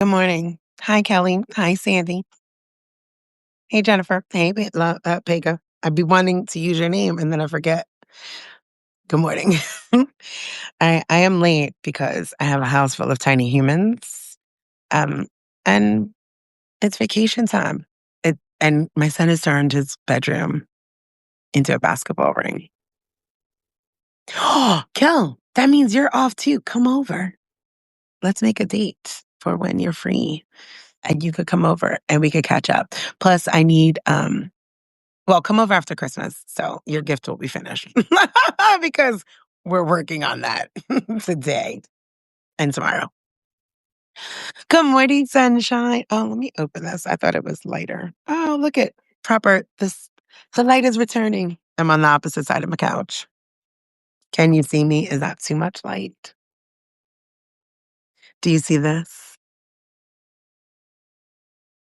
Good morning. Hi, Kelly. Hi, Sandy. Hey, Jennifer. Hey, Pega. I'd be wanting to use your name and then I forget. Good morning. I am late because I have a house full of tiny humans. Um, and it's vacation time. And my son has turned his bedroom into a basketball ring. Oh, Kel, that means you're off too. Come over. Let's make a date for when you're free. And you could come over and we could catch up. Plus, I need well, come over after Christmas, so your gift will be finished because we're working on that today and tomorrow. Good morning, sunshine. Oh, let me open this. I thought it was lighter. Oh, look at proper. This the light is returning. I'm on the opposite side of my couch. Can you see me? Is that too much light? Do you see this?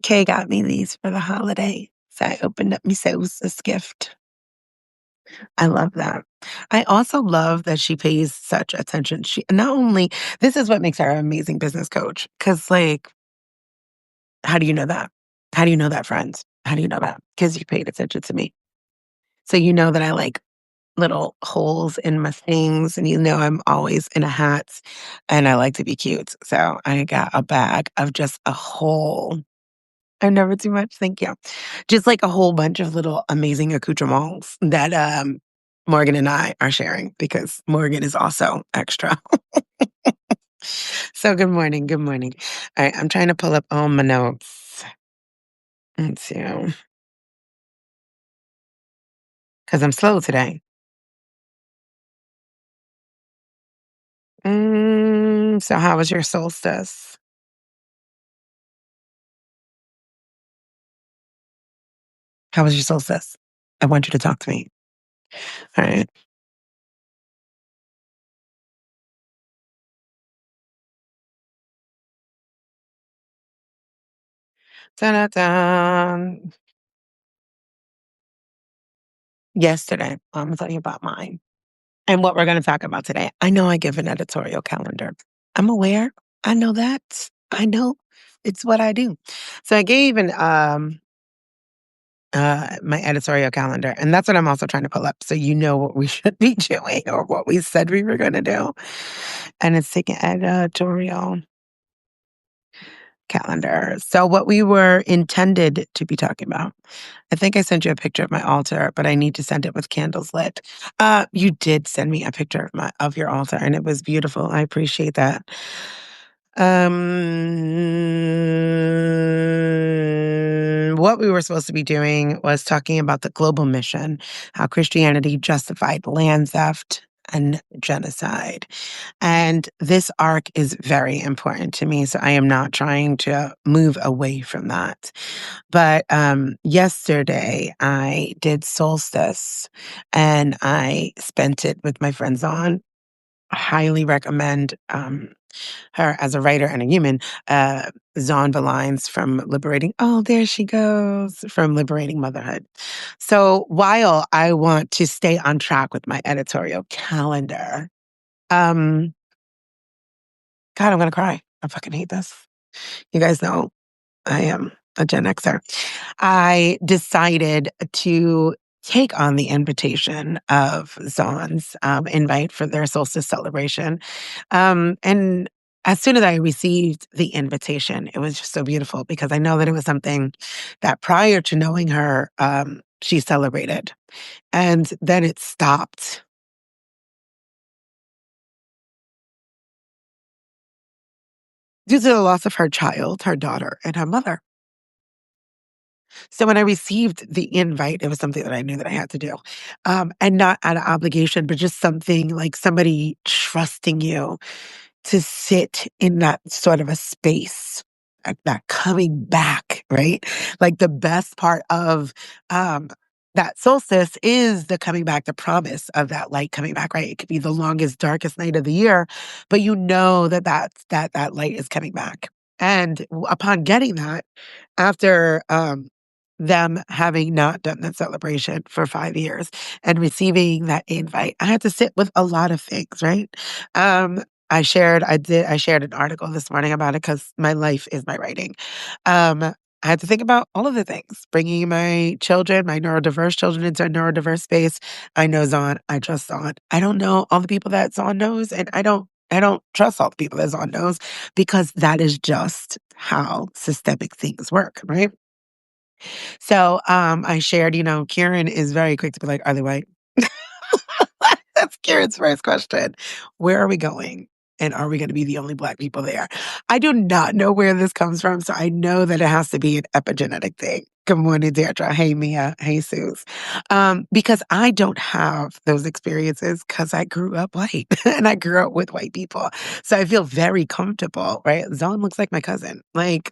Kay got me these for the holiday, so I opened up my solstice gift. I love that. I also love that she pays such attention. She not only this is what makes her an amazing business coach. Cause like, how do you know that? How do you know that, friends? How do you know that? Because you paid attention to me. So you know that I like little holes in my things and you know I'm always in a hat and I like to be cute. So I got a bag of just a whole I never too much, thank you. Just like a whole bunch of little amazing accoutrements that Morgan and I are sharing because Morgan is also extra. So good morning, good morning. All right, I'm trying to pull up all my notes. Let's see, because I'm slow today. So how was your solstice? How was your solstice? I want you to talk to me. All right. Da-da-da. Yesterday, I'm gonna tell you about mine. And what we're going to talk about today. I know I give an editorial calendar. I'm aware. I know that. I know it's what I do. So I gave my editorial calendar, and that's what I'm also trying to pull up so you know what we should be doing or what we said we were going to do. And it's taking editorial calendar. So what we were intended to be talking about. I think I sent you a picture of my altar, but I need to send it with candles lit. You did send me a picture of of your altar, and it was beautiful. I appreciate that. What we were supposed to be doing was talking about the global mission, how Christianity justified land theft and genocide. And this arc is very important to me. So I am not trying to move away from that. But yesterday I did solstice and I spent it with my friend Zon. I highly recommend her as a writer and a human. Zon Valines from Liberating. Oh, there she goes from Liberating Motherhood. So while I want to stay on track with my editorial calendar, um, God, I'm gonna cry. I fucking hate this. You guys know I am a Gen Xer. I decided to take on the invitation of Zon's invite for their solstice celebration. And as soon as I received the invitation, it was just so beautiful because I know that it was something that prior to knowing her, she celebrated. And then it stopped due to the loss of her child, her daughter, and her mother. So when I received the invite, it was something that I knew that I had to do. And not out of obligation, but just something like somebody trusting you to sit in that sort of a space, that coming back, right? Like the best part of that solstice is the coming back, the promise of that light coming back, right? It could be the longest, darkest night of the year, but you know that that light is coming back. And upon getting that, after them having not done that celebration for 5 years and receiving that invite, I had to sit with a lot of things, right? I shared an article this morning about it because my life is my writing. I had to think about all of the things, bringing my children, my neurodiverse children into a neurodiverse space. I know Zahn. I trust Zahn. I don't know all the people that Zahn knows, and I don't trust all the people that Zahn knows because that is just how systemic things work, right? So, I shared, Kieran is very quick to be like, "Are they white?" That's Kieran's first question. Where are we going? And are we going to be the only Black people there? I do not know where this comes from, so I know that it has to be an epigenetic thing. Good morning, Deirdre. Hey, Mia. Hey, Suze. Because I don't have those experiences because I grew up white and I grew up with white people. So I feel very comfortable, right? Zon looks like my cousin. Like,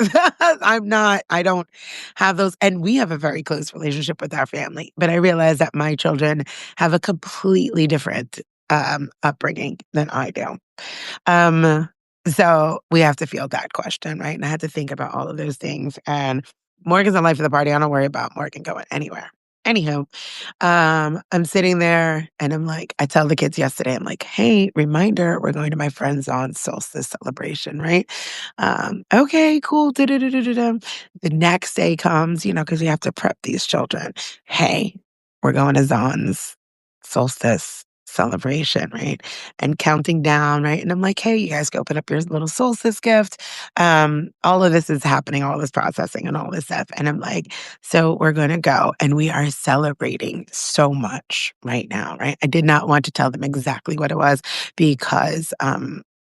I don't have those. And we have a very close relationship with our family. But I realize that my children have a completely different upbringing than I do. Um, so we have to field that question, right? And I had to think about all of those things. And Morgan's the life of the party. I don't worry about Morgan going anywhere. Anywho, I'm sitting there and I'm like, I tell the kids yesterday, I'm like, hey, reminder, we're going to my friend's on solstice celebration, right? Okay, cool. Da-da-da-da-da-da. The next day comes, because you have to prep these children. Hey, we're going to Zon's solstice celebration, right? And counting down, right? And I'm like, hey, you guys go open up your little solstice gift. All of this is happening, all this processing and all this stuff. And I'm like, so we're going to go. And we are celebrating so much right now, right? I did not want to tell them exactly what it was because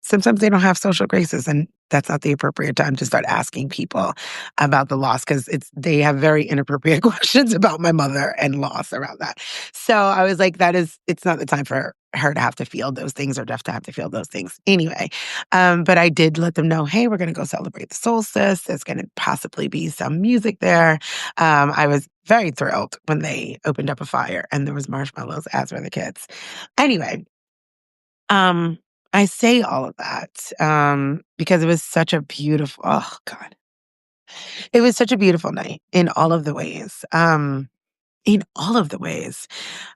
sometimes they don't have social graces. And that's not the appropriate time to start asking people about the loss because they have very inappropriate questions about my mother and loss around that. So I was like, it's not the time for her to have to feel those things or Jeff to have to feel those things anyway. But I did let them know, hey, we're going to go celebrate the solstice. There's going to possibly be some music there. I was very thrilled when they opened up a fire and there was marshmallows, as were the kids. Anyway, I say all of that because it was such a beautiful, oh God, it was such a beautiful night in all of the ways. In all of the ways,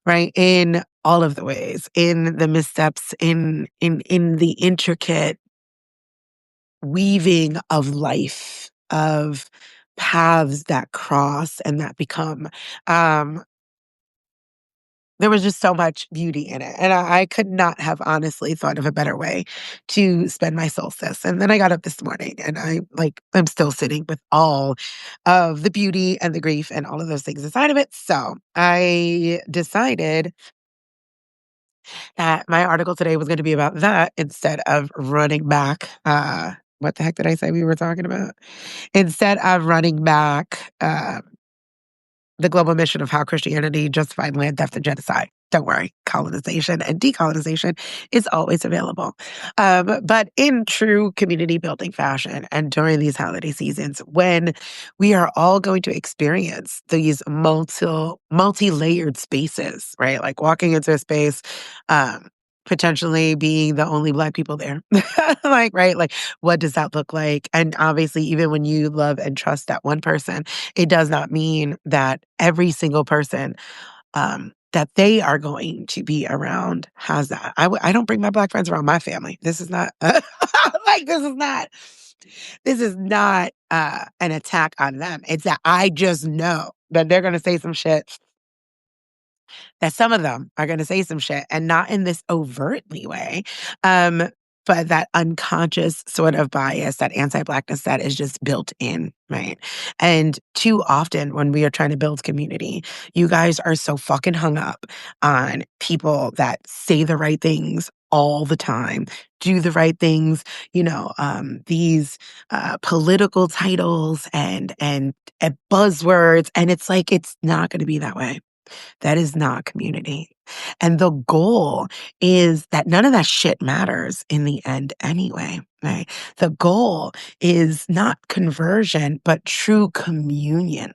right? In all of the ways, in the missteps, in the intricate weaving of life, of paths that cross and that become. Um, there was just so much beauty in it. And I could not have honestly thought of a better way to spend my solstice. And then I got up this morning and I'm still sitting with all of the beauty and the grief and all of those things inside of it. So I decided that my article today was going to be about that instead of running back. What the heck did I say we were talking about? Instead of running back the global mission of how Christianity justified land theft and genocide. Don't worry, colonization and decolonization is always available. But in true community building fashion and during these holiday seasons, when we are all going to experience these multi-layered spaces, right? Like walking into a space, potentially being the only Black people there. Like, right? Like, what does that look like? And obviously, even when you love and trust that one person, it does not mean that every single person that they are going to be around has that. I don't bring my Black friends around my family. This is not like this is not an attack on them. It's that I just know that they're going to say some shit, that some of them are going to say some shit and not in this overtly way. Um, but that unconscious sort of bias, that anti-Blackness that is just built in, right? And too often when we are trying to build community, you guys are so fucking hung up on people that say the right things all the time, do the right things, these political titles and buzzwords. And it's like, it's not going to be that way. That is not community. And the goal is that none of that shit matters in the end anyway, right? The goal is not conversion, but true communion.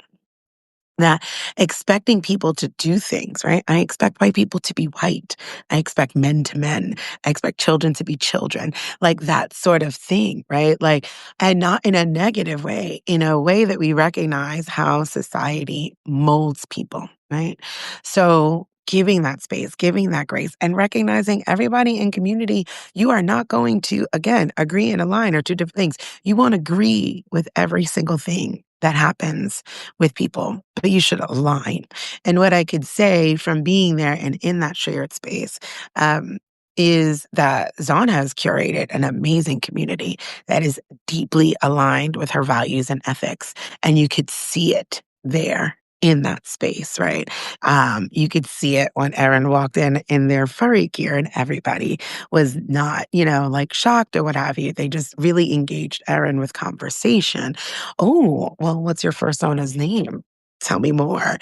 That expecting people to do things, right? I expect white people to be white. I expect men to men. I expect children to be children. Like that sort of thing, right? Like, and not in a negative way, in a way that we recognize how society molds people, right? So giving that space, giving that grace, and recognizing everybody in community, you are not going to, again, agree in a line or two different things. You won't agree with every single thing that happens with people, but you should align. And what I could say from being there and in that shared space, um, is that Zon has curated an amazing community that is deeply aligned with her values and ethics. And you could see it there in that space, right? You could see it when Erin walked in their furry gear, and everybody was not, like shocked or what have you. They just really engaged Erin with conversation. Oh, well, what's your first owner's name? Tell me more.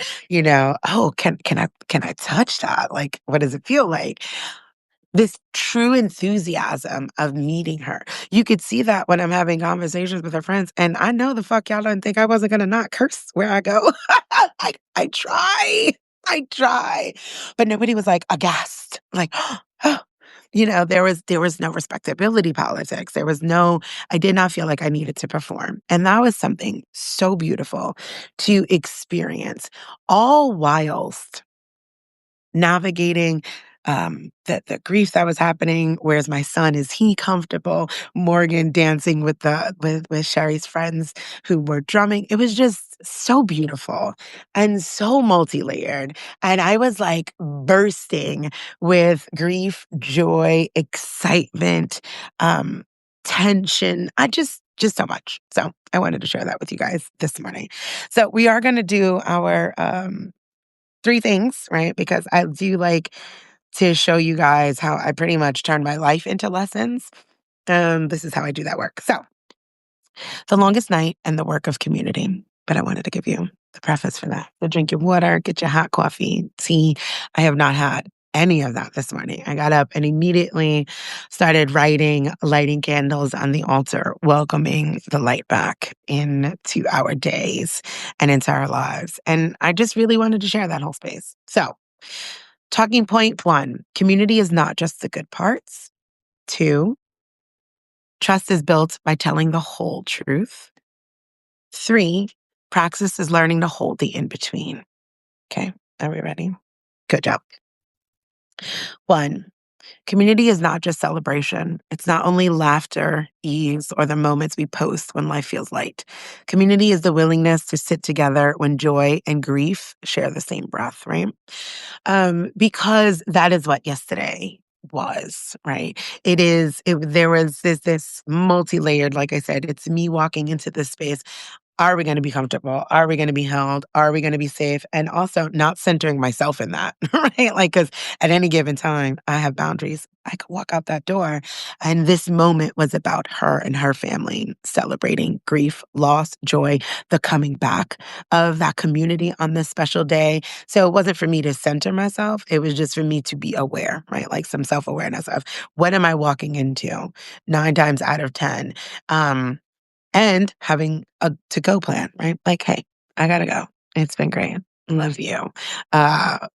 Oh, can I touch that? Like, what does it feel like? This true enthusiasm of meeting her. You could see that when I'm having conversations with her friends, and I know the fuck y'all didn't think I wasn't gonna not curse where I go. I try. I try. But nobody was, like, aghast, like, "Oh." There was no respectability politics. There was no I did not feel like I needed to perform, and that was something so beautiful to experience, all whilst navigating the grief that was happening. Where's my son? Is he comfortable? Morgan dancing with Sherry's friends who were drumming. It was just so beautiful and so multi-layered. And I was like bursting with grief, joy, excitement, tension. Just so much. So I wanted to share that with you guys this morning. So we are going to do our 3 things, right? Because I do like to show you guys how I pretty much turn my life into lessons. This is how I do that work. So, the longest night and the work of community. But I wanted to give you the preface for that. So drink your water, get your hot coffee, tea. I have not had any of that this morning. I got up and immediately started writing, lighting candles on the altar, welcoming the light back into our days and into our lives. And I just really wanted to share that whole space. So, talking point 1, community is not just the good parts. 2, trust is built by telling the whole truth. 3, praxis is learning to hold the in between. Okay, are we ready? Good job. 1, community is not just celebration. It's not only laughter, ease, or the moments we post when life feels light. Community is the willingness to sit together when joy and grief share the same breath, right? Because that is what yesterday was, right? There was this multi-layered, like I said, it's me walking into this space. Are we going to be comfortable? Are we going to be held? Are we going to be safe? And also not centering myself in that, right? Like, because at any given time, I have boundaries. I could walk out that door. And this moment was about her and her family celebrating grief, loss, joy, the coming back of that community on this special day. So it wasn't for me to center myself. It was just for me to be aware, right? Like some self awareness of what am I walking into 9 times out of 10. And having a to-go plan, right? Like, "Hey, I gotta go. It's been great. Love you.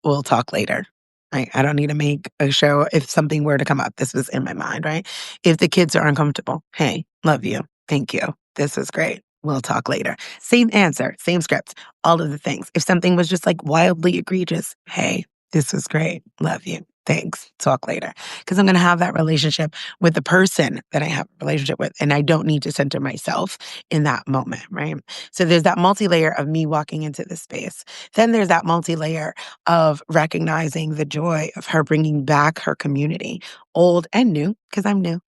We'll talk later." Right? I don't need to make a show if something were to come up. This was in my mind, right? If the kids are uncomfortable, "Hey, love you. Thank you. This was great. We'll talk later." Same answer, same script, all of the things. If something was just, like, wildly egregious, "Hey, this was great. Love you. Thanks. Talk later." Because I'm gonna have that relationship with the person that I have a relationship with, and I don't need to center myself in that moment, right? So there's that multi-layer of me walking into this space. Then there's that multi-layer of recognizing the joy of her bringing back her community, old and new, because I'm new.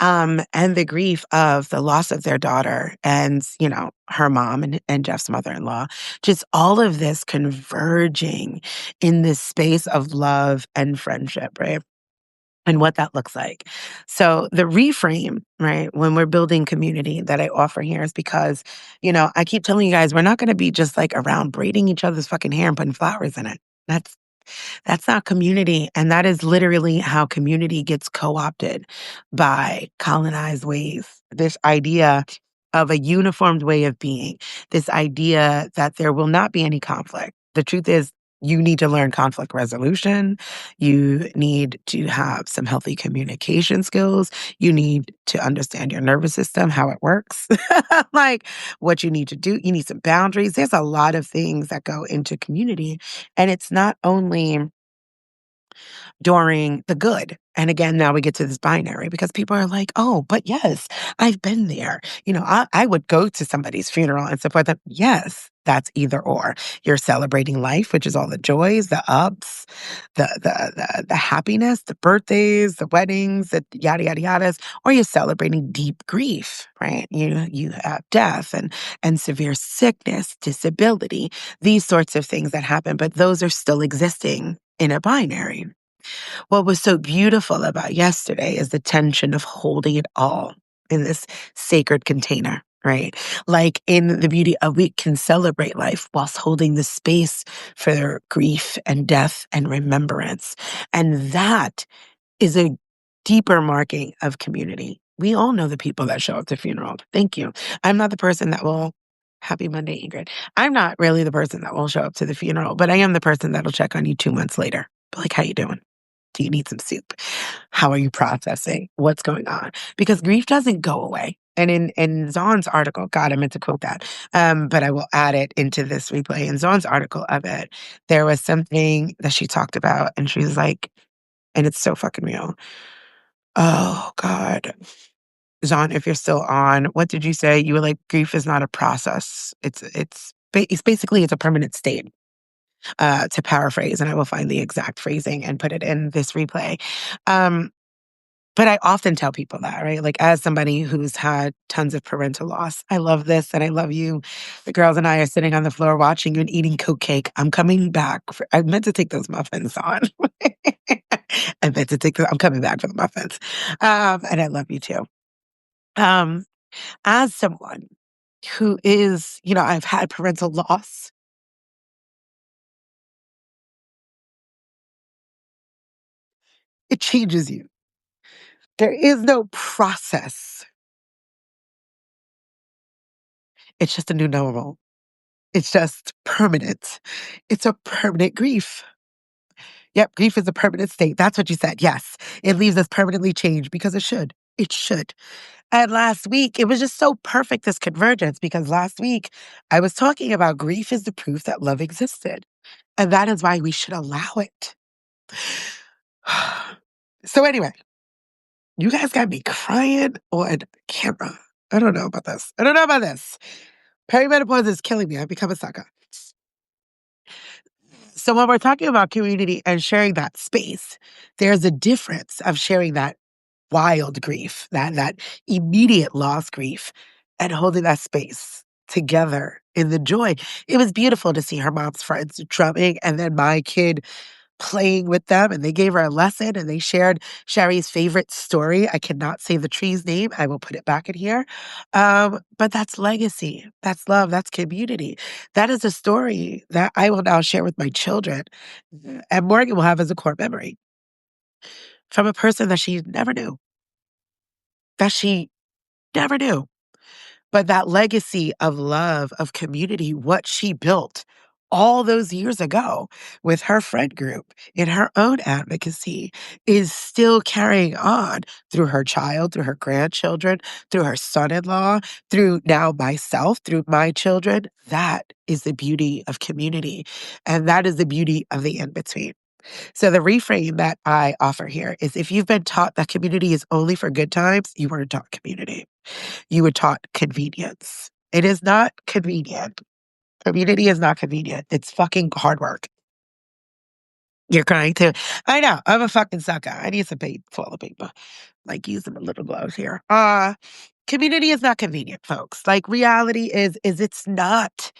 And the grief of the loss of their daughter and, her mom and Jeff's mother-in-law, just all of this converging in this space of love and friendship, right? And what that looks like. So the reframe, right, when we're building community that I offer here is because, I keep telling you guys, we're not going to be just like around braiding each other's fucking hair and putting flowers in it. That's not community. And that is literally how community gets co-opted by colonized ways. This idea of a uniformed way of being, this idea that there will not be any conflict. The truth is, You need to learn conflict resolution. You need to have some healthy communication skills. You need to understand your nervous system, how it works, like what you need to do. You need some boundaries. There's a lot of things that go into community. And it's not only during the good. And again, now we get to this binary because people are like, oh, but yes, I've been there. I would go to somebody's funeral and support them. Yes, that's either or. You're celebrating life, which is all the joys, the ups, the happiness, the birthdays, the weddings, the yada yada yadas, or you're celebrating deep grief, right? You have death and severe sickness, disability, these sorts of things that happen, but those are still existing in a binary. What was so beautiful about yesterday is the tension of holding it all in this sacred container, right? Like in the beauty of we can celebrate life whilst holding the space for grief and death and remembrance. And that is a deeper marking of community. We all know the people that show up to funerals. Thank you. I'm not the person that will. Happy Monday, Ingrid. I'm not really the person that will show up to the funeral, but I am the person that'll check on you 2 months later. Like, how you doing? Do you need some soup? How are you processing? What's going on? Because grief doesn't go away. And in Zahn's article, God, I meant to quote that, but I will add it into this replay. In Zahn's article of it, there was something that she talked about, and she was like, and it's so fucking real. Oh, God. Zahn, if you're still on, what did you say? You were like, grief is not a process. It's basically, it's a permanent state. To paraphrase, and I will find the exact phrasing and put it in this replay. Um, but I often tell people that, right? Like, as somebody who's had tons of parental loss, I love this and I love you. The girls and I are sitting on the floor watching you and eating cook cake. I'm coming back. I meant to take those muffins on. I'm coming back for the muffins. And I love you too. As someone who is, I've had parental loss. It changes you. There is no process. It's just a new normal. It's just permanent. It's a permanent grief. Yep, grief is a permanent state. That's what you said. Yes, it leaves us permanently changed because it should. It should. And last week, it was just so perfect, this convergence, because last week I was talking about grief is the proof that love existed. And that is why we should allow it. So, anyway, you guys got me crying on camera. I don't know about this. Perimenopause is killing me. I've become a sucker. So when we're talking about community and sharing that space, there's a difference of sharing that wild grief, that immediate loss grief, and holding that space together in the joy. It was beautiful to see her mom's friends drumming and then my kid playing with them, and they gave her a lesson and they shared Sherry's favorite story. I cannot say the tree's name. I will put it back in here. But that's legacy. That's love. That's community. That is a story that I will now share with my children. And Morgan will have as a core memory from a person that she never knew, that she never knew. But that legacy of love, of community, what she built all those years ago with her friend group in her own advocacy is still carrying on through her child, through her grandchildren, through her son-in-law, through now myself, through my children. That is the beauty of community. And that is the beauty of the in-between. So the reframe that I offer here is if you've been taught that community is only for good times, you weren't taught community. You were taught convenience. It is not convenient. Community is not convenient. It's fucking hard work. You're crying too. I know. I'm a fucking sucker. I need some toilet paper. Like, use some little gloves here. Community is not convenient, folks. Like, reality is it's not.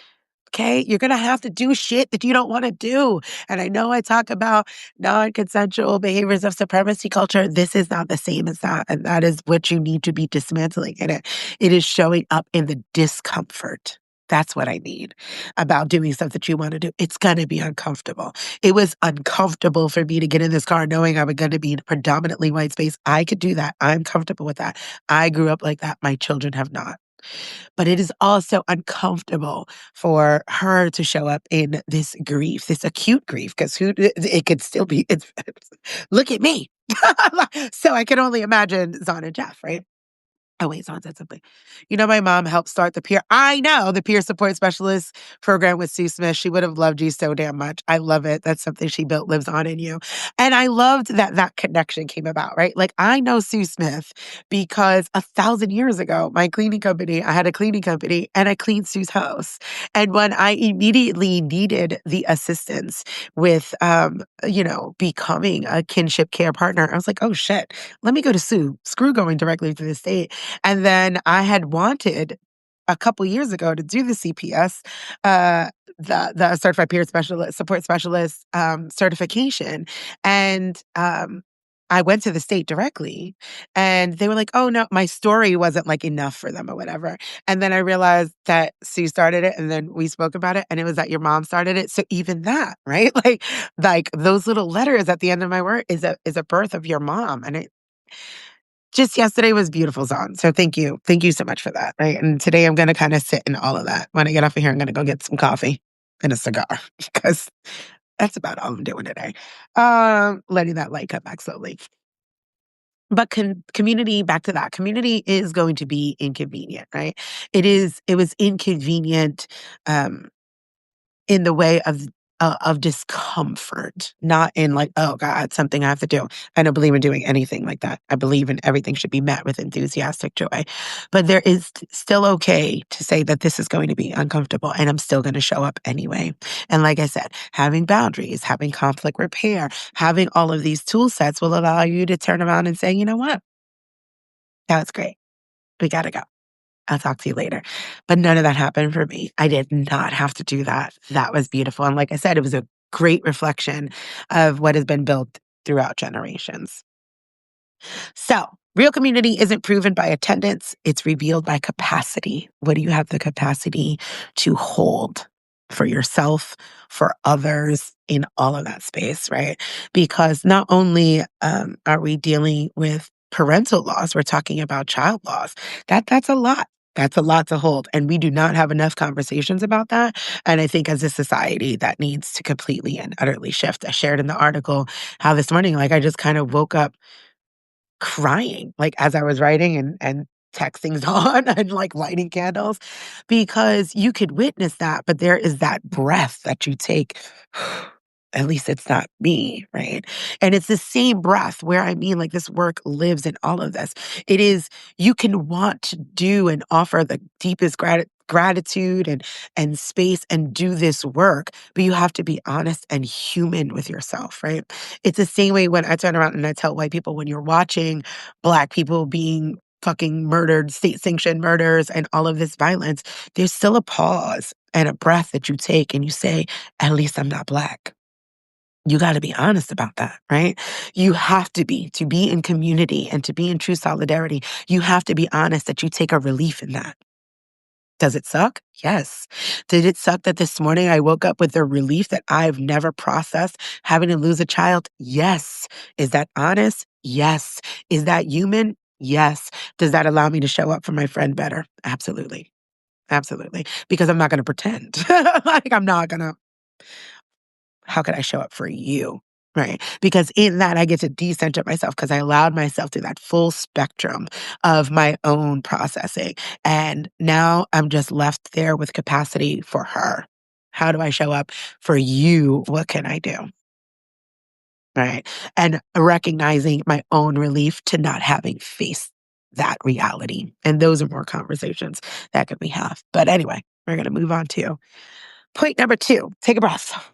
Okay, you're going to have to do shit that you don't want to do. And I know I talk about non-consensual behaviors of supremacy culture. This is not the same as that. And that is what you need to be dismantling in it. It is showing up in the discomfort. That's what I mean about doing stuff that you want to do. It's going to be uncomfortable. It was uncomfortable for me to get in this car knowing I was going to be in predominantly white space. I could do that. I'm comfortable with that. I grew up like that. My children have not. But it is also uncomfortable for her to show up in this grief, this acute grief, because who it could still be. It's look at me. So I can only imagine Zahn and Jeff, right? Oh, wait, someone said something. My mom helped start the peer support specialist program with Sue Smith. She would have loved you so damn much. I love it. That's something she built, lives on in you. And I loved that that connection came about, right? Like, I know Sue Smith because 1,000 years ago, I had a cleaning company and I cleaned Sue's house. And when I immediately needed the assistance with, becoming a kinship care partner, I was like, oh shit, let me go to Sue. Screw going directly to the state. And then I had wanted a couple years ago to do the CPS, uh, the Certified Peer Specialist Support Specialist certification, and I went to the state directly, and they were like, "Oh no, my story wasn't like enough for them or whatever." And then I realized that Sue started it, and then we spoke about it, and it was that your mom started it. So even that, right? Like those little letters at the end of my word is a birth of your mom, and it just yesterday was beautiful, Zon. So thank you. Thank you so much for that. Right. And today I'm going to kind of sit in all of that. When I get off of here, I'm going to go get some coffee and a cigar because that's about all I'm doing today. Letting that light come back slowly. But community, back to that, community is going to be inconvenient, right? It was inconvenient um, in the way of discomfort, not in like, "Oh god, something I have to do." I don't believe in doing anything like that. I believe in everything should be met with enthusiastic joy. But there is still okay to say that this is going to be uncomfortable and I'm still gonna show up anyway. And like I said, having boundaries, having conflict repair, having all of these tool sets will allow you to turn around and say, "You know what? That was great. We gotta go. I'll talk to you later." But none of that happened for me. I did not have to do that. That was beautiful. And like I said, it was a great reflection of what has been built throughout generations. So, real community isn't proven by attendance, it's revealed by capacity. What do you have the capacity to hold for yourself, for others, in all of that space, right? Because not only are we dealing with parental loss, we're talking about child loss. That's a lot. That's a lot to hold. And we do not have enough conversations about that. And I think as a society, that needs to completely and utterly shift. I shared in the article how this morning, like, I just kind of woke up crying, like, as I was writing and texting's on and, like, lighting candles, because you could witness that, but there is that breath that you take, "At least it's not me," right? And it's the same breath where I mean, like, this work lives in all of this. It is you can want to do and offer the deepest gratitude and space and do this work, but you have to be honest and human with yourself, right? It's the same way when I turn around and I tell white people, when you're watching Black people being fucking murdered, state-sanctioned murders and all of this violence, there's still a pause and a breath that you take and you say, "At least I'm not Black." You gotta be honest about that, right? You have to be in community and to be in true solidarity, you have to be honest that you take a relief in that. Does it suck? Yes. Did it suck that this morning I woke up with a relief that I've never processed, having to lose a child? Yes. Is that honest? Yes. Is that human? Yes. Does that allow me to show up for my friend better? Absolutely. Absolutely. Because I'm not gonna pretend. Like, I'm not gonna how could I show up for you? Right. Because in that, I get to decenter myself because I allowed myself through that full spectrum of my own processing. And now I'm just left there with capacity for her. How do I show up for you? What can I do? Right. And recognizing my own relief to not having faced that reality. And those are more conversations that could we have. But anyway, we're going to move on to point number 2. Take a breath,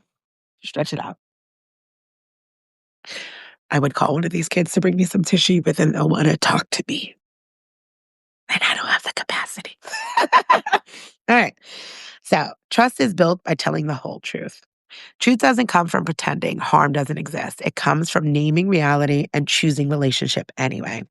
stretch it out. I would call one of these kids to bring me some tissue, but then they'll wanna talk to me, and I don't have the capacity. Alright. So, trust is built by telling the whole truth. Truth doesn't come from pretending harm doesn't exist. It comes from naming reality and choosing relationship anyway.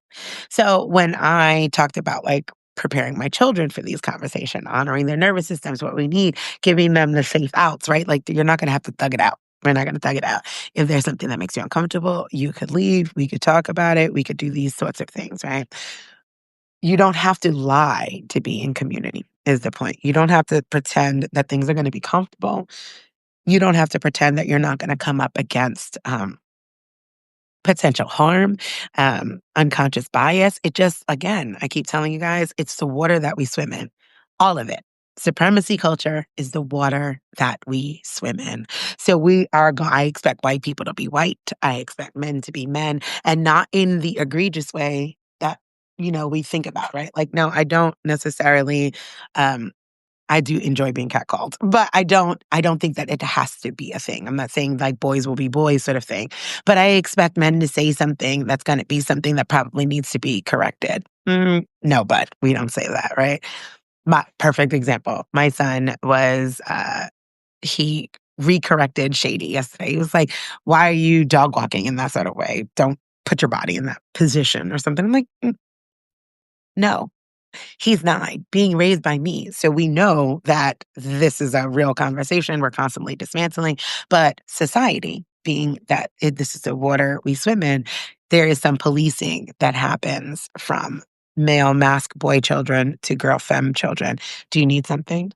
So, when I talked about, like, preparing my children for these conversations, honoring their nervous systems, what we need, giving them the safe outs, right? Like, you're not gonna have to thug it out. We're not gonna thug it out. If there's something that makes you uncomfortable, you could leave, we could talk about it, we could do these sorts of things, right? You don't have to lie to be in community, is the point. You don't have to pretend that things are going to be comfortable. You don't have to pretend that you're not going to come up against potential harm, unconscious bias. It just, again, I keep telling you guys, it's the water that we swim in, all of it. Supremacy culture is the water that we swim in. So I expect white people to be white. I expect men to be men, and not in the egregious way that, we think about, right? Like, no, I don't necessarily, um, I do enjoy being catcalled, but I don't think that it has to be a thing. I'm not saying like boys will be boys sort of thing, but I expect men to say something that's going to be something that probably needs to be corrected. No, but we don't say that, right? My perfect example. My son he recorrected Shady yesterday. He was like, "Why are you dog walking in that sort of way? Don't put your body in that position or something." I'm like, no. He's 9, being raised by me. So we know that this is a real conversation we're constantly dismantling. But society, being that this is the water we swim in, there is some policing that happens from male mask boy children to girl femme children. Do you need something?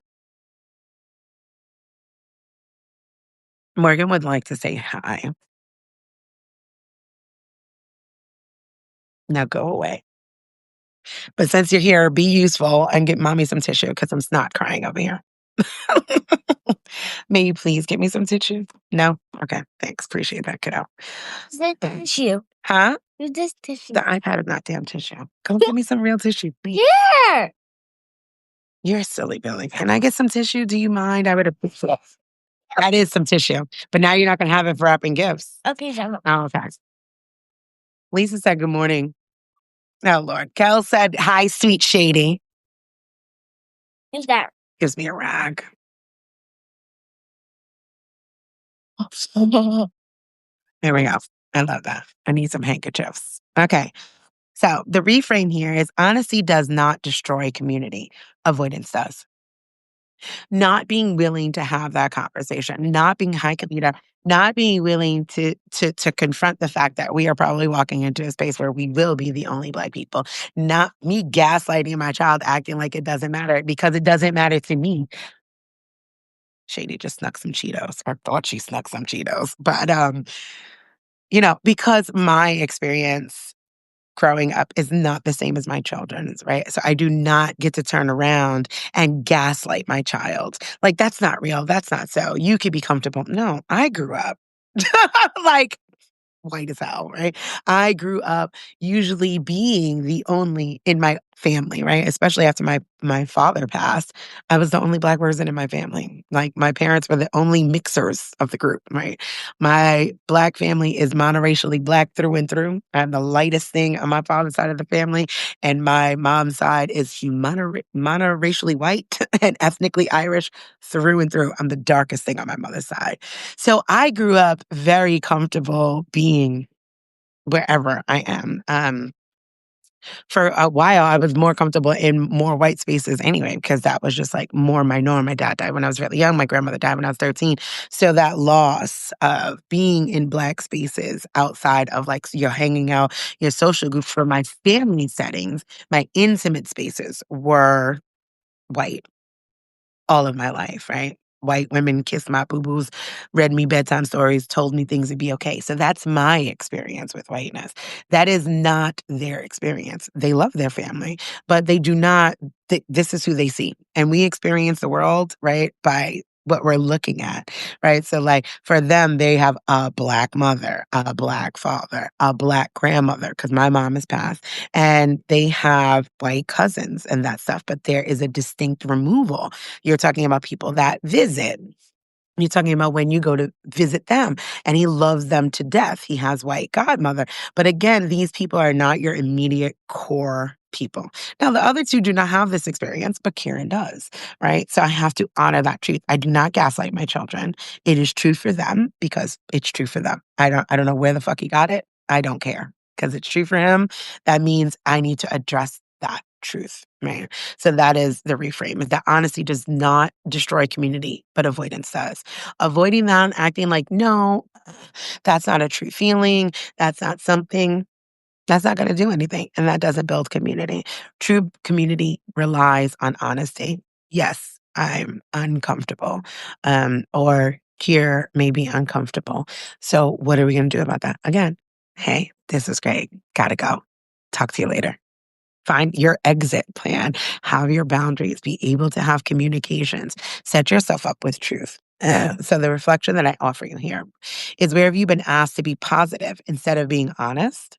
Morgan would like to say hi. Now go away. But since you're here, be useful and get mommy some tissue because I'm snot crying over here. May you please get me some tissue? No? Okay, thanks. Appreciate that, kiddo. The tissue. Huh? Who's this tissue? The iPad is not damn tissue. Go get me some real tissue, please. Here. You're silly, Billy. Can I get some tissue? Do you mind? I would appreciate it. That is some tissue. But now you're not going to have it for wrapping gifts. Okay, Shama. Oh, okay. Lisa said good morning. Oh, Lord. Kel said, hi, sweet Shady. Who's that? Gives me a rag. There we go. I love that. I need some handkerchiefs. Okay. So the reframe here is honesty does not destroy community. Avoidance does. Not being willing to have that conversation, not being high computer, not being willing to confront the fact that we are probably walking into a space where we will be the only Black people. Not me gaslighting my child, acting like it doesn't matter because it doesn't matter to me. Shady just snuck some Cheetos, or thought she snuck some Cheetos. But because my experience growing up is not the same as my children's, right? So I do not get to turn around and gaslight my child. Like, that's not real. That's not so. You could be comfortable. No, I grew up like white as hell, right? I grew up usually being the only in my family, right? Especially after my father passed, I was the only Black person in my family. Like my parents were the only mixers of the group, right? My Black family is monoracially Black through and through. I'm the lightest thing on my father's side of the family, and my mom's side is monoracially white and ethnically Irish through and through. I'm the darkest thing on my mother's side. So I grew up very comfortable being wherever I am. For a while, I was more comfortable in more white spaces anyway, because that was just like more my norm. My dad died when I was really young. My grandmother died when I was 13. So that loss of being in Black spaces outside of like your hanging out, your social group for my family settings, my intimate spaces were white all of my life, right? White women kissed my boo-boos, read me bedtime stories, told me things would be okay. So that's my experience with whiteness. That is not their experience. They love their family, but they do not, this is who they see. And we experience the world, right, by what we're looking at, right? So like for them, they have a Black mother, a Black father, a Black grandmother, because my mom has passed, and they have white cousins and that stuff, but there is a distinct removal. You're talking about people that visit. You're talking about when you go to visit them, and he loves them to death. He has white godmother. But again, these people are not your immediate core people. Now, the other two do not have this experience, but Karen does, right? So I have to honor that truth. I do not gaslight my children. It is true for them because it's true for them. I don't know where the fuck he got it. I don't care because it's true for him. That means I need to address that truth, right? So that is the reframe, is that honesty does not destroy community, but avoidance does. Avoiding that and acting like, no, that's not a true feeling. That's not something. That's not gonna do anything, and that doesn't build community. True community relies on honesty. Yes, I'm uncomfortable, or here may be uncomfortable. So what are we gonna do about that? Again, "Hey, this is great. Gotta go. Talk to you later." Find your exit plan, have your boundaries, be able to have communications, set yourself up with truth. So, the reflection that I offer you here is, where have you been asked to be positive instead of being honest?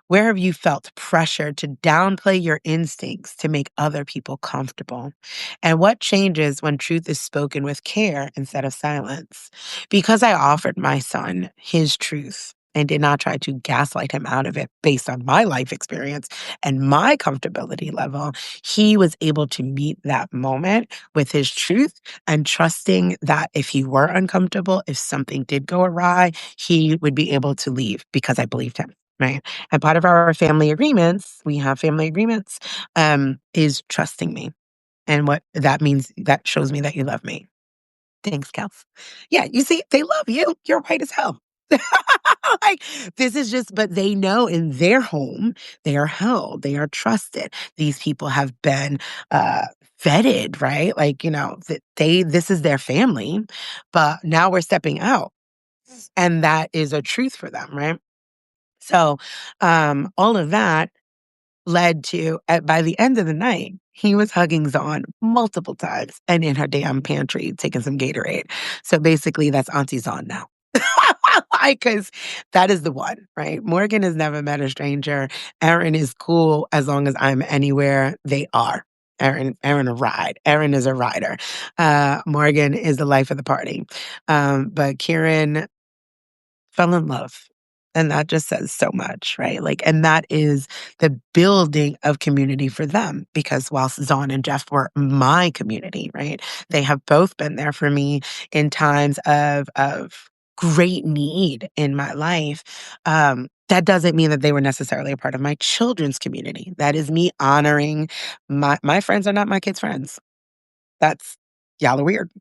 Where have you felt pressure to downplay your instincts to make other people comfortable? And what changes when truth is spoken with care instead of silence? Because I offered my son his truth and did not try to gaslight him out of it based on my life experience and my comfortability level, he was able to meet that moment with his truth and trusting that if he were uncomfortable, if something did go awry, he would be able to leave because I believed him. Right. And part of our family agreements, we have family agreements, is trusting me. And what that means, that shows me that you love me. Thanks, Kels. Yeah, you see, they love you. You're white as hell. Like, this is just, but they know in their home, they are held, they are trusted. These people have been uh, vetted, right? Like, that this is their family, but now we're stepping out. And that is a truth for them, right? So, all of that led to, by the end of the night, he was hugging Zawn multiple times and in her damn pantry taking some Gatorade. So basically, that's Auntie Zawn now. Because that is the one, right? Morgan has never met a stranger. Erin is cool as long as I'm anywhere they are. Erin a ride. Erin is a rider. Morgan is the life of the party. But Kieran fell in love. And that just says so much, right? Like, and that is the building of community for them, because whilst Zon and Jeff were my community, right? They have both been there for me in times of great need in my life. That doesn't mean that they were necessarily a part of my children's community. That is me honoring my friends are not my kids' friends. That's y'all are weird.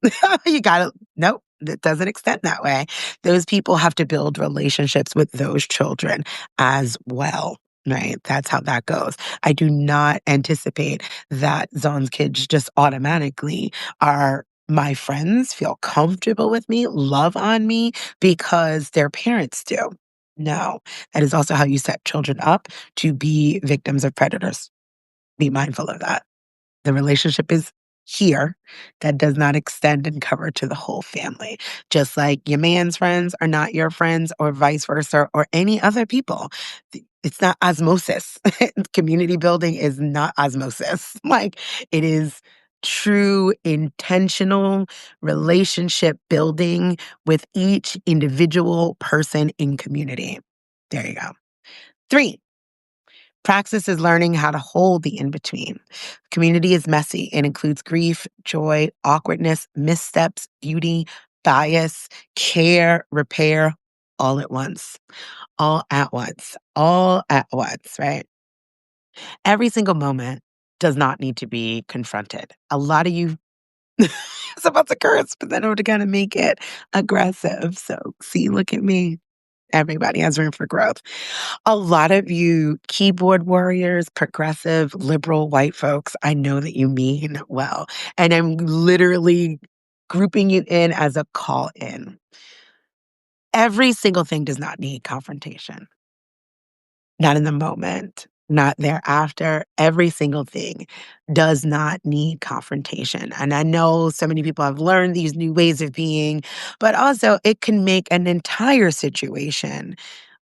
You gotta nope, it doesn't extend that way. Those people have to build relationships with those children as well, right? That's how that goes. I do not anticipate that Zone's kids just automatically are my friends, feel comfortable with me, love on me because their parents do. No, that is also how you set children up to be victims of predators. Be mindful of that. The relationship is here. That does not extend and cover to the whole family. Just like your man's friends are not your friends, or vice versa, or any other people. It's not osmosis. Community building is not osmosis. Like, it is true intentional relationship building with each individual person in community. There you go. 3, praxis is learning how to hold the in between. Community is messy. It includes grief, joy, awkwardness, missteps, beauty, bias, care, repair, all at once. All at once. All at once, right? Every single moment does not need to be confronted. A lot of you, it's about to curse, but then we're going to make it aggressive. So, see, look at me. Everybody has room for growth. A lot of you keyboard warriors, progressive, liberal white folks, I know that you mean well. And I'm literally grouping you in as a call in. Every single thing does not need confrontation. Not in the moment, not thereafter. Every single thing does not need confrontation. And I know so many people have learned these new ways of being, but also it can make an entire situation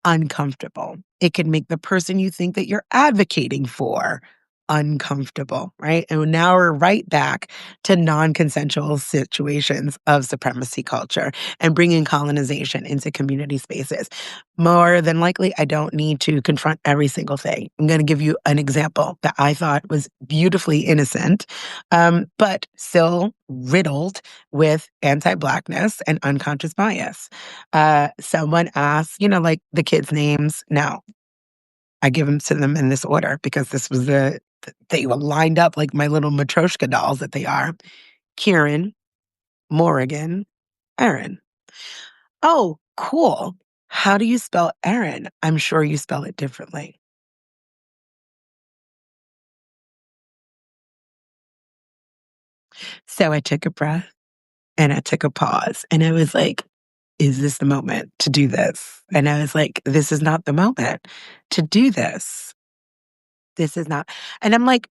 uncomfortable. It can make the person you think that you're advocating for uncomfortable, right? And now we're right back to non-consensual situations of supremacy culture and bringing colonization into community spaces. More than likely, I don't need to confront every single thing. I'm going to give you an example that I thought was beautifully innocent, but still riddled with anti-Blackness and unconscious bias. Someone asked, like the kids' names. Now, I give them to them in this order because this was they were lined up like my little Matryoshka dolls that they are. Kieran, Morrigan, Erin. Oh, cool. How do you spell Erin? I'm sure you spell it differently. So I took a breath and I took a pause and I was like, is this the moment to do this? And I was like, this is not the moment to do this. This is not. And I'm like,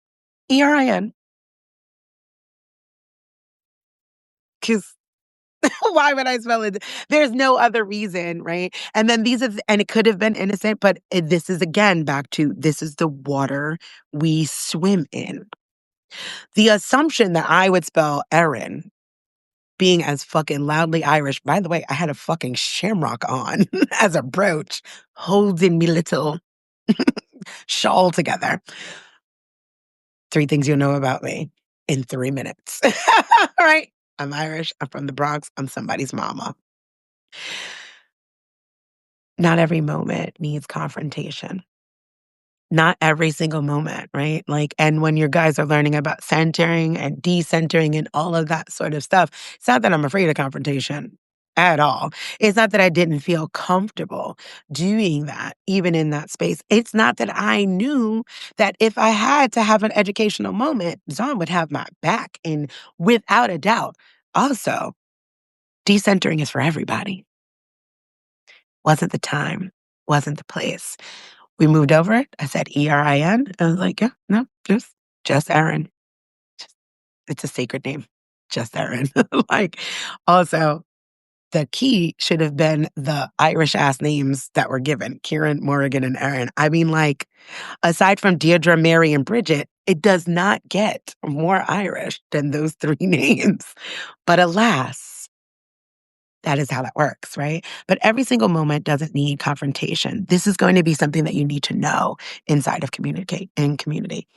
ERIN, because why would I spell it? There's no other reason, right? And then and it could have been innocent, but this is again back to this is the water we swim in. The assumption that I would spell Erin being as fucking loudly Irish. By the way, I had a fucking shamrock on as a brooch, holding me little shawl together. 3 things you'll know about me in 3 minutes. All right. I'm Irish. I'm from the Bronx. I'm somebody's mama. Not every moment needs confrontation. Not every single moment, right? Like, and when your guys are learning about centering and decentering and all of that sort of stuff, it's not that I'm afraid of confrontation at all. It's not that I didn't feel comfortable doing that, even in that space. It's not that I knew that if I had to have an educational moment, Zon would have my back. And without a doubt, also, decentering is for everybody. Wasn't the time, wasn't the place. We moved over it. I said ERIN. I was like, yeah, no, just Erin. It's a sacred name. Just Erin. Like, also, the key should have been the Irish ass names that were given Kieran, Morrigan, and Erin. I mean, like, aside from Deirdre, Mary, and Bridget, it does not get more Irish than those 3 names. But alas, that is how that works, right? But every single moment doesn't need confrontation. This is going to be something that you need to know inside of communicate in community.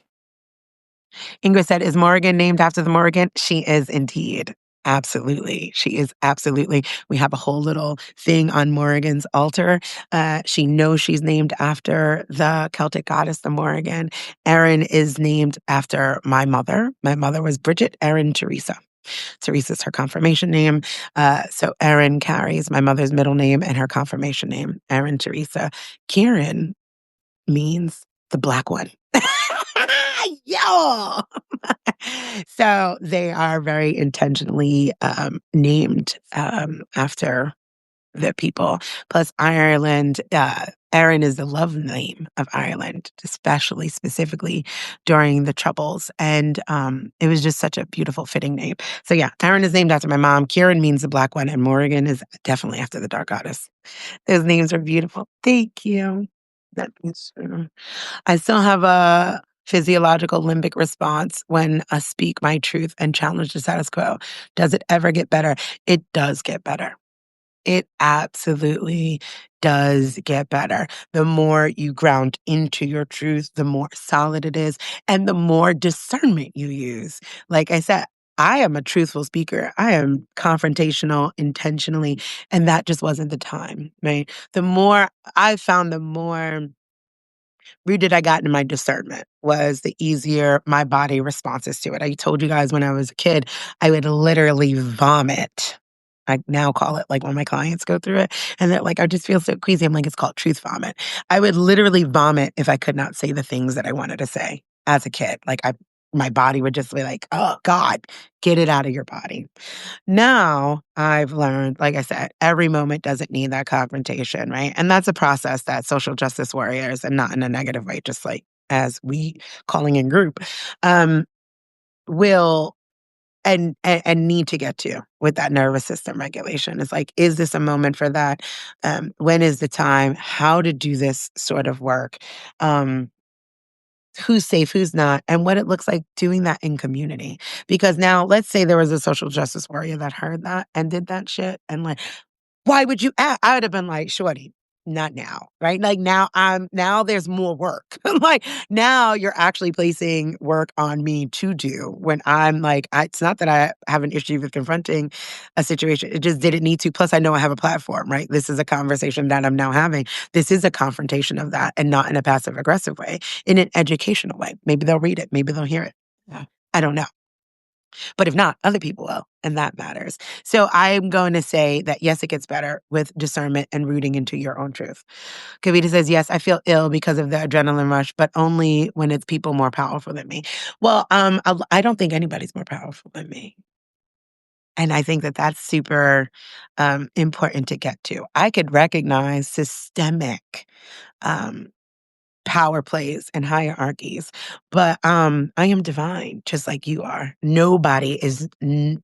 Ingrid said, is Morrigan named after the Morrigan? She is indeed. Absolutely. She is absolutely. We have a whole little thing on Morrigan's altar. She knows she's named after the Celtic goddess, the Morrigan. Erin is named after my mother. My mother was Bridget Erin Teresa. Teresa's her confirmation name. So Erin carries my mother's middle name and her confirmation name, Erin Teresa. Kieran means the black one. Yo! So they are very intentionally named after the people. Plus, Ireland, Erin is the love name of Ireland, especially specifically during the Troubles. And it was just such a beautiful, fitting name. So, yeah, Erin is named after my mom. Kieran means the black one, and Morrigan is definitely after the dark goddess. Those names are beautiful. Thank you. That means I still have a physiological limbic response when I speak my truth and challenge the status quo. Does it ever get better? It does get better. It absolutely does get better. The more you ground into your truth, the more solid it is, and the more discernment you use. Like I said, I am a truthful speaker. I am confrontational intentionally, and that just wasn't the time, right? The more I found, the more rooted I got in my discernment was the easier my body responses to it. I told you guys when I was a kid, I would literally vomit. I now call it like when my clients go through it and they're like, I just feel so queasy. I'm like, it's called truth vomit. I would literally vomit if I could not say the things that I wanted to say as a kid. My body would just be like, oh God, get it out of your body. Now I've learned, like I said, every moment doesn't need that confrontation, right? And that's a process that social justice warriors, and not in a negative way, just like as we calling in group, um, will and need to get to with that nervous system regulation. It's like, is this a moment for that? When is the time? How to do this sort of work? Um, who's safe, who's not, and what it looks like doing that in community. Because now, let's say there was a social justice warrior that heard that and did that shit, and like, why would you I would have been like, "Shorty, not now." Right? Like, now there's more work. Like, now you're actually placing work on me to do when I'm like, it's not that I have an issue with confronting a situation. It just didn't need to. Plus, I know I have a platform, right? This is a conversation that I'm now having. This is a confrontation of that, and not in a passive aggressive way, in an educational way. Maybe they'll read it. Maybe they'll hear it. Yeah. I don't know. But if not, other people will, and that matters. So I'm going to say that yes, it gets better with discernment and rooting into your own truth. Kavita says, yes, I feel ill because of the adrenaline rush, but only when it's people more powerful than me. Well, I don't think anybody's more powerful than me. And I think that that's super important to get to. I could recognize systemic um, power plays and hierarchies, but I am divine, just like you are. Nobody is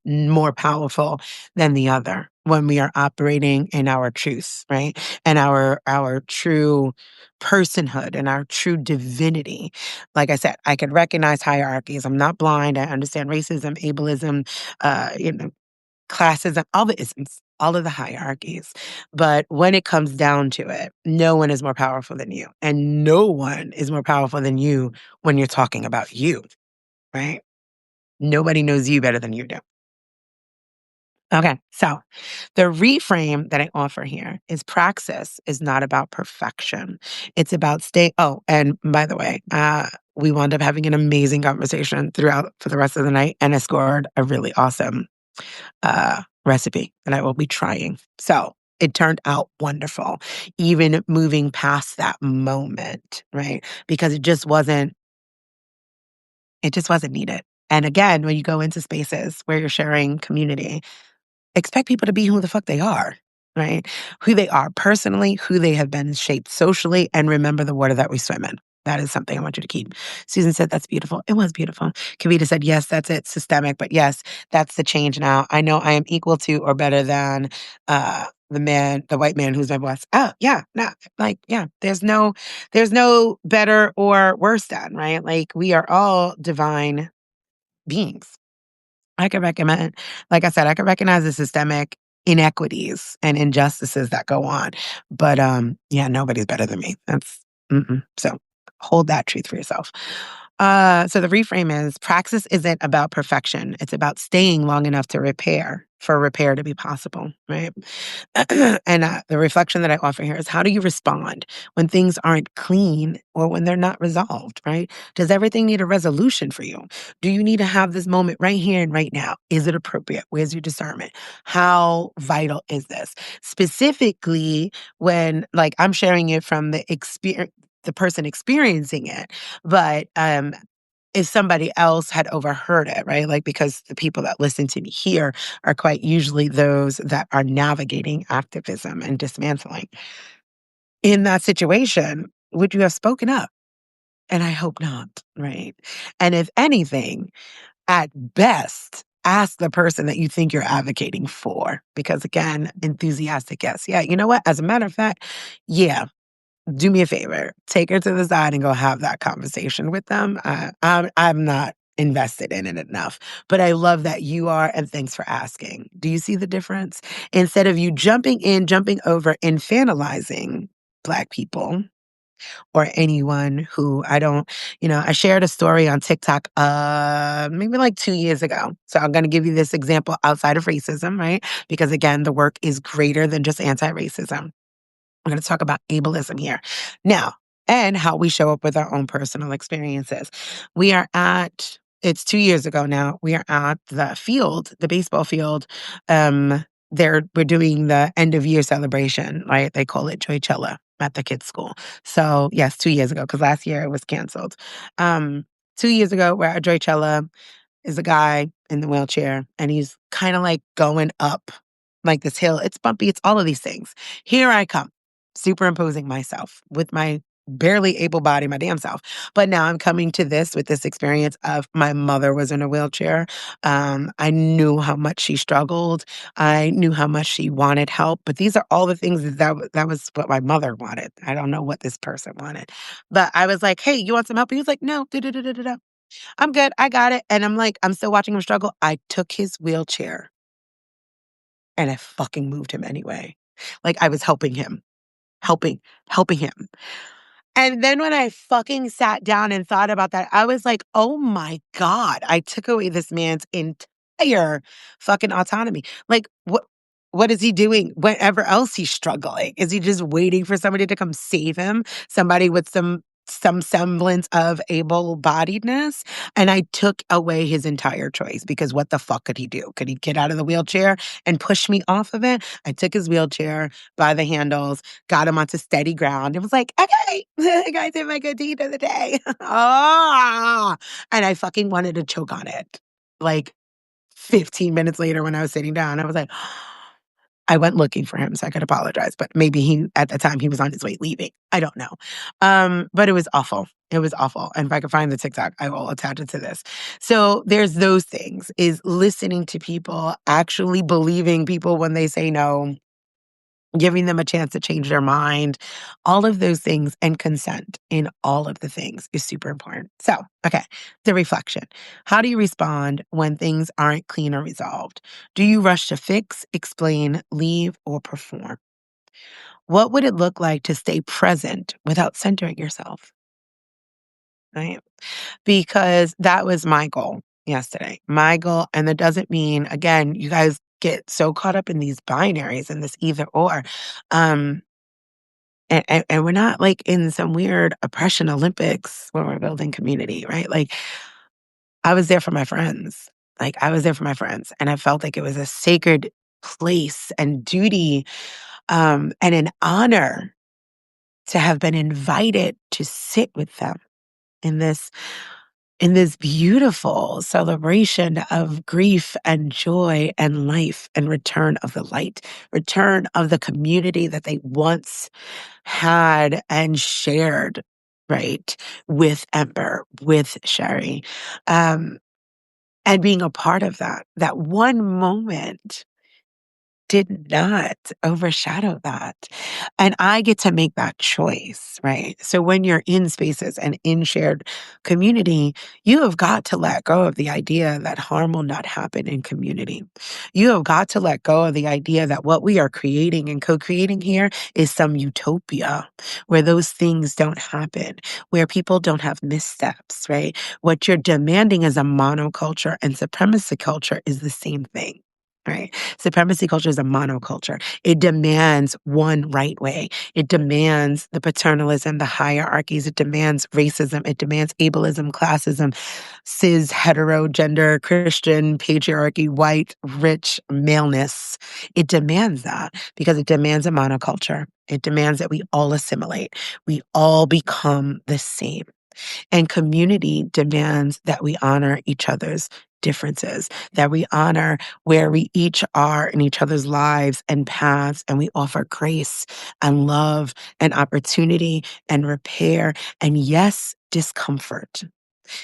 more powerful than the other when we are operating in our truths, right? And our true personhood and our true divinity. Like I said, I could recognize hierarchies. I'm not blind. I understand racism, ableism, classism, all the isms, all of the hierarchies. But when it comes down to it, no one is more powerful than you. And no one is more powerful than you when you're talking about you, right? Nobody knows you better than you do. Okay, so the reframe that I offer here is praxis is not about perfection. It's about stay. Oh, and by the way, we wound up having an amazing conversation throughout for the rest of the night, and I scored a really awesome recipe that I will be trying. So it turned out wonderful, even moving past that moment, right? Because it just wasn't needed. And again, when you go into spaces where you're sharing community, expect people to be who the fuck they are, right? Who they are personally, who they have been shaped socially, and remember the water that we swim in. That is something I want you to keep. Susan said, that's beautiful. It was beautiful. Kavita said, yes, that's it, systemic. But yes, that's the change now. I know I am equal to or better than the white man who's my boss. Oh, yeah, no, like, yeah, there's no better or worse than, right? Like, we are all divine beings. I could recommend, like I said, I could recognize the systemic inequities and injustices that go on. But yeah, nobody's better than me. So hold that truth for yourself. So the reframe is praxis isn't about perfection. It's about staying long enough to repair for repair to be possible, right? And the reflection that I offer here is how do you respond when things aren't clean or when they're not resolved, right? Does everything need a resolution for you? Do you need to have this moment right here and right now? Is it appropriate? Where's your discernment? How vital is this? Specifically, when like I'm sharing it from the person experiencing it, but if somebody else had overheard it, right? Like, because the people that listen to me here are quite usually those that are navigating activism and dismantling. In that situation, would you have spoken up? And I hope not, right? And if anything, at best, ask the person that you think you're advocating for. Because again, enthusiastic, yes. Yeah, you know what? As a matter of fact, yeah, do me a favor, take her to the side and go have that conversation with them. I'm not invested in it enough, but I love that you are, and thanks for asking. Do you see the difference? Instead of you jumping in, jumping over, infantilizing Black people or anyone who I don't, I shared a story on TikTok maybe like 2 years ago. So I'm gonna give you this example outside of racism, right? Because again, the work is greater than just anti-racism. I'm going to talk about ableism here. Now, and how we show up with our own personal experiences. It's 2 years ago now, we are at the field, the baseball field. We're doing the end of year celebration, right? They call it Joychella at the kids' school. So, yes, 2 years ago, because last year it was canceled. Um, 2 years ago, we're at Joychella is a guy in the wheelchair, and he's kind of like going up like this hill. It's bumpy, it's all of these things. Here I come, superimposing myself with my barely able body, my damn self. But now I'm coming to this with this experience of my mother was in a wheelchair. I knew how much she struggled. I knew how much she wanted help. But these are all the things that was what my mother wanted. I don't know what this person wanted. But I was like, hey, you want some help? He was like, no, I'm good. I got it. And I'm like, I'm still watching him struggle. I took his wheelchair and I fucking moved him anyway. Like I was helping, helping him. And then when I fucking sat down and thought about that, I was like, oh my God, I took away this man's entire fucking autonomy. Like, what is he doing whenever else he's struggling? Is he just waiting for somebody to come save him? Somebody with some semblance of able-bodiedness? And I took away his entire choice because what the fuck could he do? Could he get out of the wheelchair and push me off of it? I took his wheelchair by the handles, got him onto steady ground. It was like, okay, guys, did my good deed of the day. And I fucking wanted to choke on it. Like, 15 minutes later when I was sitting down, I was like, I went looking for him so I could apologize, but maybe at the time, he was on his way leaving. I don't know. But it was awful. It was awful. And if I could find the TikTok, I will attach it to this. So there's those things, is listening to people, actually believing people when they say no, giving them a chance to change their mind, all of those things, and consent in all of the things is super important. So, okay, the reflection. How do you respond when things aren't clean or resolved? Do you rush to fix, explain, leave, or perform? What would it look like to stay present without centering yourself? Right? Because that was my goal yesterday. My goal, and that doesn't mean, again, you guys get so caught up in these binaries and this either or. Um, and we're not like in some weird oppression Olympics when we're building community, right? Like, I was there for my friends. Like, I was there for my friends, and I felt like it was a sacred place and duty, and an honor to have been invited to sit with them in this beautiful celebration of grief and joy and life and return of the light, return of the community that they once had and shared, right, with Ember, with Sherry, um, and being a part of that one moment did not overshadow that. And I get to make that choice, right? So when you're in spaces and in shared community, you have got to let go of the idea that harm will not happen in community. You have got to let go of the idea that what we are creating and co-creating here is some utopia where those things don't happen, where people don't have missteps, right? What you're demanding as a monoculture and supremacy culture is the same thing. Right. Supremacy culture is a monoculture. It demands one right way. It demands the paternalism, the hierarchies. It demands racism. It demands ableism, classism, cis, hetero, gender, Christian, patriarchy, white, rich, maleness. It demands that because it demands a monoculture. It demands that we all assimilate. We all become the same. And community demands that we honor each other's differences, that we honor where we each are in each other's lives and paths, and we offer grace and love and opportunity and repair and, yes, discomfort.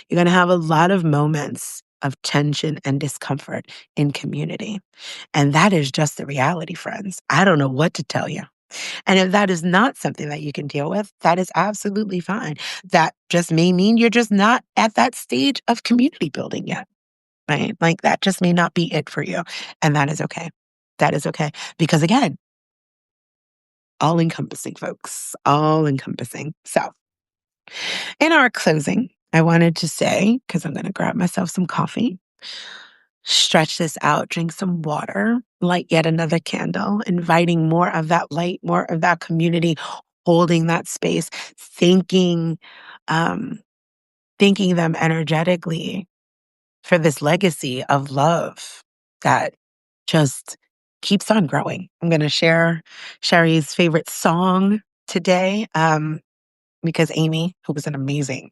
You're going to have a lot of moments of tension and discomfort in community. And that is just the reality, friends. I don't know what to tell you. And if that is not something that you can deal with, that is absolutely fine. That just may mean you're just not at that stage of community building yet, right? Like, that just may not be it for you. And that is okay. That is okay. Because again, all encompassing, folks, all encompassing. So, in our closing, I wanted to say, because I'm going to grab myself some coffee, stretch this out, drink some water, light yet another candle, inviting more of that light, more of that community, holding that space, thanking, um, thanking them energetically for this legacy of love that just keeps on growing. I'm going to share Sherry's favorite song today, because Amy, who was an amazing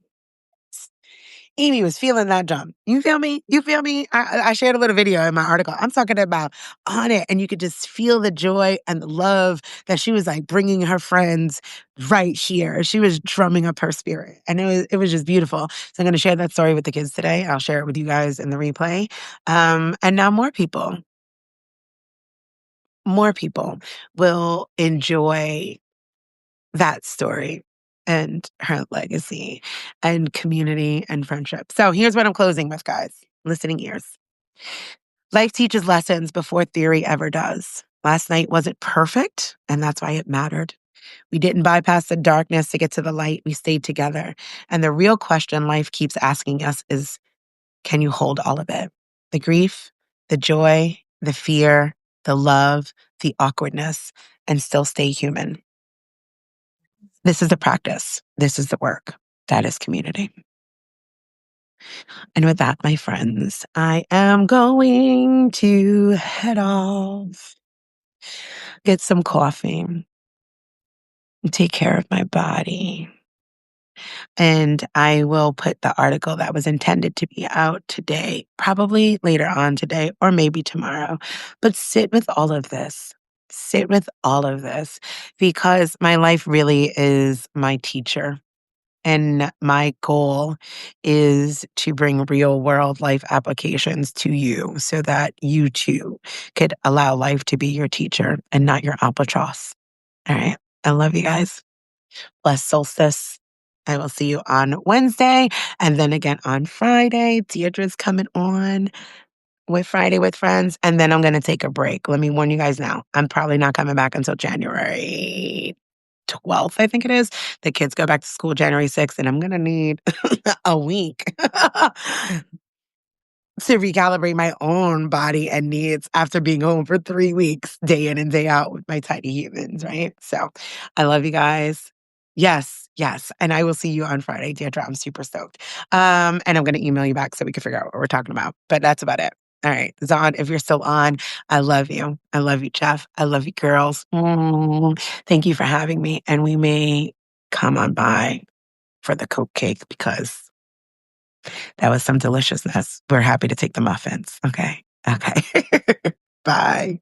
Amy was feeling that jump. You feel me? You feel me? I shared a little video in my article. I'm talking about on it, and you could just feel the joy and the love that she was like bringing her friends right here. She was drumming up her spirit, and it was just beautiful. So I'm going to share that story with the kids today. I'll share it with you guys in the replay. And now more people will enjoy that story and her legacy and community and friendship. So here's what I'm closing with, guys. Listening ears. Life teaches lessons before theory ever does. Last night wasn't perfect, and that's why it mattered. We didn't bypass the darkness to get to the light. We stayed together. And the real question life keeps asking us is, can you hold all of it? The grief, the joy, the fear, the love, the awkwardness, and still stay human. This is the practice. This is the work. That is community. And with that, my friends, I am going to head off, get some coffee, and take care of my body. And I will put the article that was intended to be out today, probably later on today or maybe tomorrow. But sit with all of this. Sit with all of this because my life really is my teacher. And my goal is to bring real world life applications to you so that you too could allow life to be your teacher and not your albatross. All right. I love you guys. Blessed solstice. I will see you on Wednesday and then again on Friday. Deirdre's coming on with Friday with Friends. And then I'm going to take a break. Let me warn you guys now. I'm probably not coming back until January 12th, I think it is. The kids go back to school January 6th, and I'm going to need a week to recalibrate my own body and needs after being home for 3 weeks, day in and day out with my tiny humans, right? So I love you guys. Yes, yes. And I will see you on Friday, Deirdre. I'm super stoked. And I'm going to email you back so we can figure out what we're talking about. But that's about it. All right. Zon, if you're still on, I love you. I love you, Jeff. I love you, girls. Thank you for having me. And we may come on by for the Coke cake because that was some deliciousness. We're happy to take the muffins. Okay. Okay. Bye.